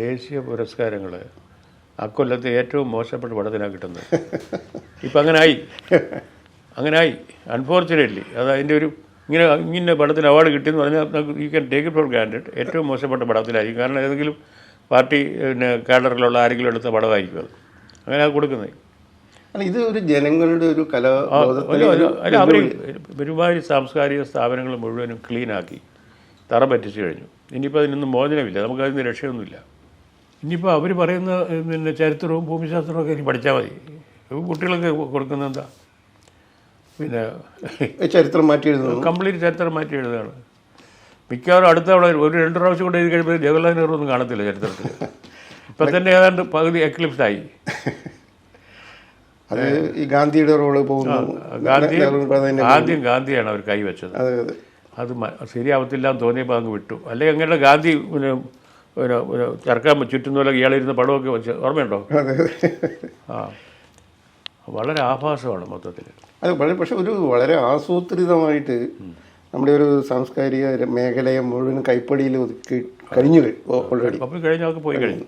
ദേശീയ പുരസ്കാരങ്ങൾ അക്കൊല്ലത്തെ ഏറ്റവും മോശപ്പെട്ട പടത്തിനാണ് കിട്ടുന്നത്. ഇപ്പം അങ്ങനായി അൺഫോർച്ചുനേറ്റ്ലി. അത് അതിൻ്റെ ഒരു ഇങ്ങനെ പടത്തിന് അവാർഡ് കിട്ടിയെന്ന് പറഞ്ഞാൽ you can take it for granted. ഏറ്റവും മോശപ്പെട്ട പടത്തിലായിരിക്കും. കാരണം ഏതെങ്കിലും പാർട്ടി കാഡറിലുള്ള ആരെങ്കിലും എടുത്ത പടമായിരിക്കും അത്. അങ്ങനെയാണ് കൊടുക്കുന്നത്. ഇത് ഒരു ജനങ്ങളുടെ ഒരു അല്ല, അവർ ഒരുമാതിരി സാംസ്കാരിക സ്ഥാപനങ്ങൾ മുഴുവനും ക്ലീനാക്കി തറ പറ്റിച്ചു കഴിഞ്ഞു. ഇനിയിപ്പോൾ അതിനൊന്നും മോചനമില്ല, നമുക്കതിന് രക്ഷയൊന്നുമില്ല. ഇനിയിപ്പോൾ അവർ പറയുന്ന ചരിത്രവും ഭൂമിശാസ്ത്രവും ഒക്കെ ഇനി പഠിച്ചാൽ മതി. കുട്ടികൾക്ക് കൊടുക്കുന്നത് എന്താ? പിന്നെ ചരിത്രം മാറ്റി എഴുതുന്നു, കംപ്ലീറ്റ് ചരിത്രം മാറ്റി എഴുതുകയാണ്. മിക്കവാറും അടുത്ത അവിടെ ഒരു 2 പ്രാവശ്യം കൊണ്ട് എഴുതി കഴിയുമ്പോൾ ജവഹർലാൽ നെഹ്റു ഒന്നും കാണത്തില്ല ചരിത്രത്തിൽ. ഇപ്പം തന്നെ ഏതാണ്ട് പകുതി എക്ലിപ്സായി. അത് ഈ ഗാന്ധിയുടെ റോള് പോകുന്നു. ഗാന്ധിയാണ് അവർ കൈവച്ചത്. അത് ശരിയാവത്തില്ല എന്ന് തോന്നിയപ്പോൾ അങ്ങ് വിട്ടു. അല്ലെങ്കിൽ അങ്ങനെ ഗാന്ധി ചർക്കാൻ ചുറ്റുന്ന പോലെ ഇയാളിരുന്ന പടമൊക്കെ വെച്ച് ഓർമ്മയുണ്ടോ? വളരെ ആഭാസമാണ് മൊത്തത്തിൽ. അത് പക്ഷെ ഒരു വളരെ ആസൂത്രിതമായിട്ട് നമ്മുടെ ഒരു സാംസ്കാരിക മേഖലയെ മുഴുവൻ കൈപ്പടിയിൽ ഒതുക്കി കഴിഞ്ഞു. ഓൾറെഡി പോയി കഴിഞ്ഞു.